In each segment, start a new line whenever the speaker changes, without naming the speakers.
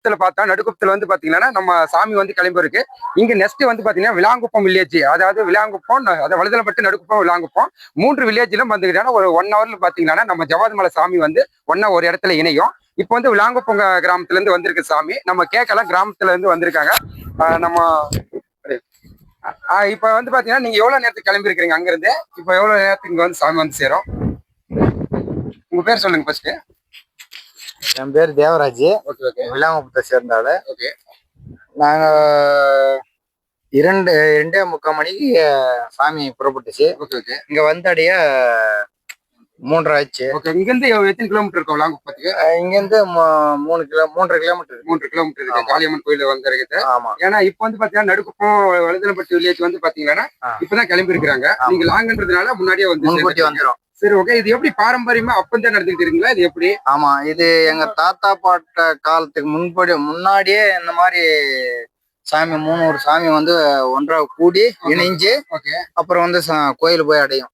நடுக்குப்பத்துல பார்த்தா நடுக்குப்பத்துல வந்து பாத்தீங்கன்னா நம்ம சாமி வந்து கிளம்பி இருக்கு. இங்க நெக்ஸ்ட் வந்து பாத்தீங்கன்னா விளாங்குப்பம் வில்லேஜ், அதாவது விளாங்குப்பம், அதை வழுதலப்பட்டு, நடுக்குப்பம், விளாங்குப்பம் 3 வில்லேஜிலும் வந்துக்கிட்டா ஒரு 1 ஹவர்ல பாத்தீங்கன்னா நம்ம ஜவாது மலை சாமி வந்து ஒன்னா ஒரு இடத்துல இணையும். இப்போ வந்து விளாங்குப்பம் கிராமத்துல இருந்து வந்திருக்கு சாமி. நம்ம கேட்கலாம், கிராமத்துல இருந்து வந்திருக்காங்க. நம்ம இப்ப வந்து பாத்தீங்கன்னா நீங்க எவ்வளவு நேரத்துக்கு கிளம்பி இருக்கிறீங்க அங்க இருந்து? இப்ப எவ்வளவு நேரத்துக்கு இங்க வந்து சாமி வந்து சேரும்? உங்க பேர் சொல்லுங்க ஃபர்ஸ்ட்.
என் பேர் தேவராஜ். விளாங்குப்பத்தை சேர்ந்தாள். நாங்க 2:45 மணிக்கு சாமி புறப்பட்டுச்சு. இங்க வந்தடைய 3:30 ஆச்சு.
இங்க இருந்து எத்தனை கிலோமீட்டர் இருக்கும் விளாங்குப்பத்துக்கு?
இங்க இருந்து 3.5 கிலோமீட்டர்.
3 கிலோமீட்டர் இருக்கு காளியம்மன் கோயில வந்திருக்கு.
ஆமா.
ஏன்னா இப்ப வந்து பாத்தீங்கன்னா நடுக்குப்பம் வழுதலப்பட்டு வில்லேஜ் வந்து பாத்தீங்கன்னா இப்பதான் கிளம்பி இருக்கிறாங்க. நீங்க லாங்கன்றதுனால முன்னாடியே வந்துரும். சரி, ஓகே. இது எப்படி பாரம்பரியமா அப்பந்தான் நடந்துட்டு இருக்கீங்களா? இது எப்படி?
ஆமா, இது எங்க தாத்தா பாட்ட காலத்துக்கு முன்னாடியே இந்த மாதிரி சாமி 300 சாமி வந்து ஒன்றா கூடி இணைஞ்சு அப்புறம் வந்து கோயில் போய் அடையும்.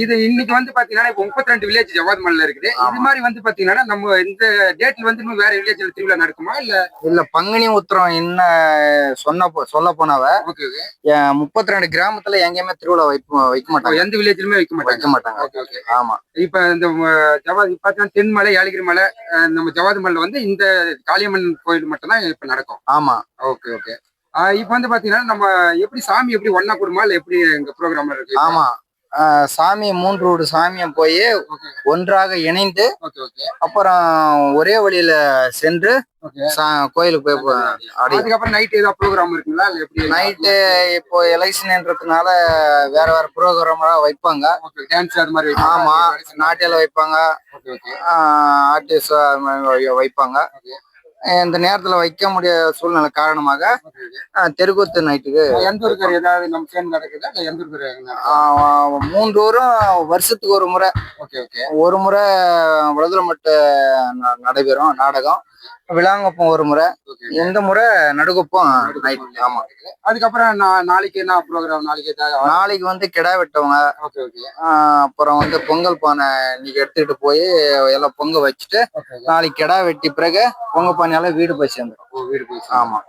இது இன்னைக்கு வந்து பாத்தீங்கன்னா இப்ப 32 வில்லேஜ் ஜவாது மலைல இருக்குது. இது மாதிரி வந்து பாத்தீங்கன்னா நம்ம இந்த டேட்ல வந்து இன்னும் வேற வில்லேஜ்ல திருவிழா நடக்குமா?
இல்ல பங்குனி உத்திரம் என்ன சொல்ல போனவ 32 கிராமத்துல எங்கேயுமே திருவிழா வைக்க மாட்டாங்க.
எந்த வில்லேஜ்லயுமே வைக்க மாட்டாங்க. ஆமா. இப்ப இந்த ஜவாது பாத்தீங்கன்னா தென்மலை, ஏலகிரி மலை, நம்ம ஜவாது மலைல வந்து இந்த காளியம்மன் கோயில் மட்டும் தான் இப்ப நடக்கும்.
ஆமா.
ஓகே. இப்ப வந்து பாத்தீங்கன்னா நம்ம எப்படி சாமி எப்படி ஒன்னா கூடுமா இல்ல எப்படி எங்க ப்ரோக்ராம் இருக்கு?
ஆமா, சாமி 3 ரோடு சாமியும் போய் ஒன்றாக இணைந்து அப்புறம் ஒரே வழியில சென்று கோயிலுக்கு போய்
அதுக்கப்புறம் நைட் ஏதாவது ப்ரோக்ராம் இருக்குங்களா? எப்படி
நைட்டு இப்போ எலெக்ஷன்ன்றதுனால வேற ப்ரோக்ராம் வைப்பாங்க.
டான்ஸ் அது மாதிரி.
ஆமா, நாட்டியால வைப்பாங்க, ஆர்டிஸ்ட் வைப்பாங்க. இந்த நேரத்துல வைக்க முடியாத சூழ்நிலை காரணமாக தெருக்கூத்து நைட்டுக்கு.
எந்த ஊருக்கு ஏதாவது நம்ம சேர்ந்து நடக்குதா? எந்த ஊருக்கு?
3 ஊரும் வருஷத்துக்கு ஒரு முறை. ஒரு முறை வழுதலம்பட்டு நடைபெறும் நாடகம். விளாங்குப்பம் ஒரு முறை, இந்த முறை நடுக்குப்பம் நைட். ஆமா.
அதுக்கப்புறம் நாளைக்கு என்ன ப்ரோக்ராம்?
நாளைக்கு வந்து கிடா வெட்டவங்க. அப்புறம் வந்து பொங்கல் பானை இன்னைக்கு எடுத்துக்கிட்டு போய் எல்லாம் பொங்க வச்சுட்டு நாளைக்கு கிடா வெட்டி பிறகு பொங்க பானையால வீடு போய் சேர்ந்துடும். ஆமா.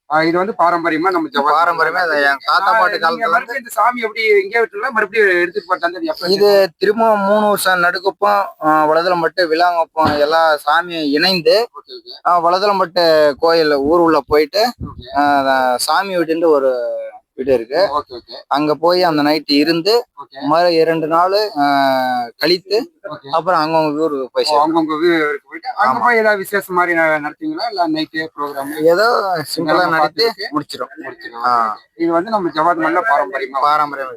இது வந்து பாரம்பரியமா நம்ம
பாரம்பரியமா என் தாத்தா பாட்டு காலத்துல
இந்த சாமி எப்படி எங்கே விட்டுல மறுபடியும் எடுத்துட்டு போட்டாங்க.
இது திரும்ப 3 வருஷம் நடுக்குப்பம், வழுதலம்பட்டு, விளாங்குப்பம் எல்லா சாமியும் இணைந்து வழுதலம்பட்டு கோயில் ஊர் உள்ள போயிட்டு சாமி வீட்டுன்னு ஒரு வீடு இருக்கு. அங்க போய் அந்த நைட்டு இருந்து மறு 2 நாள் கழித்து அப்புறம் அவங்கவுங்க ஊருக்கு போய்
அவங்கவுங்க ஊருக்கு போயிட்டு அங்க போய் ஏதாவது விசேஷம் மாதிரி நடத்தீங்களா? இல்ல நைட்டு ப்ரோக்ராம்
ஏதோ சிம்பிளா நடத்தி முடிச்சிடும்.
இது வந்து நம்ம ஜவாது மலைல பாரம்பரியம்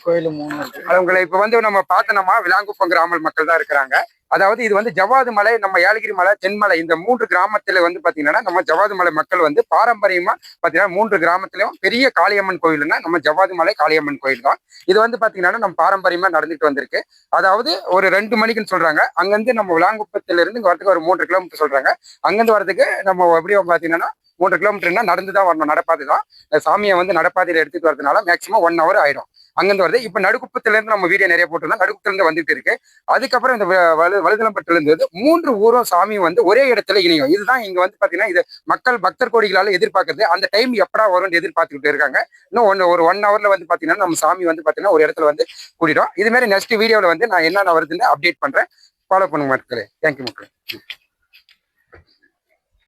கோயில் 3.
உங்களை இப்ப வந்து நம்ம பார்த்தோம்னா விளாங்குப்பம் கிராம மக்கள் தான் இருக்கிறாங்க. அதாவது இது வந்து ஜவாது மலை, நம்ம ஏலகிரி மலை, தென்மலை, இந்த 3 கிராமத்துல வந்து பாத்தீங்கன்னா நம்ம ஜவாது மலை மக்கள் வந்து பாரம்பரியமா பாத்தீங்கன்னா 3 கிராமத்திலும் பெரிய காளியம்மன் கோயில்னா நம்ம ஜவாது மலை காளியம்மன் கோயில் தான். இது வந்து பாத்தீங்கன்னா நம்ம பாரம்பரியமா நடந்துட்டு வந்திருக்கு. அதாவது ஒரு 2 மணிக்குன்னு சொல்றாங்க. அங்கிருந்து நம்ம விளாங்குப்பத்துல இருந்து வரதுக்கு ஒரு 3 கிலோமீட்டர் சொல்றாங்க. அங்கிருந்து வரதுக்கு நம்ம எப்படியும் பாத்தீங்கன்னா 3 கிலோமீட்டர்னா நடந்துதான் வரணும். நடப்பாதை தான். சாமியை வந்து நடப்பாதையில எடுத்துட்டு வரதுனால மேக்சிமம் 1 ஹவர் ஆயிடும். அங்கிருந்து வருது. இப்ப நடுக்குப்பத்துல இருந்து நம்ம வீடியோ நிறைய போட்டிருந்தோம். நடுக்குப்பத்துல இருந்து வந்துட்டு இருக்கு. அதுக்கப்புறம் இந்த வழுதலம்பட்டுல இருந்து 3 ஊரும் சாமி வந்து ஒரே இடத்துல இணையும். இதுதான் இங்க வந்து பாத்தீங்கன்னா இது மக்கள் பக்தர் கோடிகளால எதிர்பார்க்கறது. அந்த டைம் எப்படா வரும்னு எதிர்பார்த்துக்கிட்டு இருக்காங்க. இன்னும் ஒரு 1 ஹவர்ல வந்து பாத்தீங்கன்னா நம்ம சாமி வந்து பாத்தீங்கன்னா ஒரு இடத்துல வந்து கூடிடும். இது மாதிரி நெக்ஸ்ட் வீடியோல வந்து நான் என்னென்ன வருதுன்னு அப்டேட் பண்றேன். ஃபாலோ பண்ணுங்க மக்களே. தேங்க்யூ மக்களே.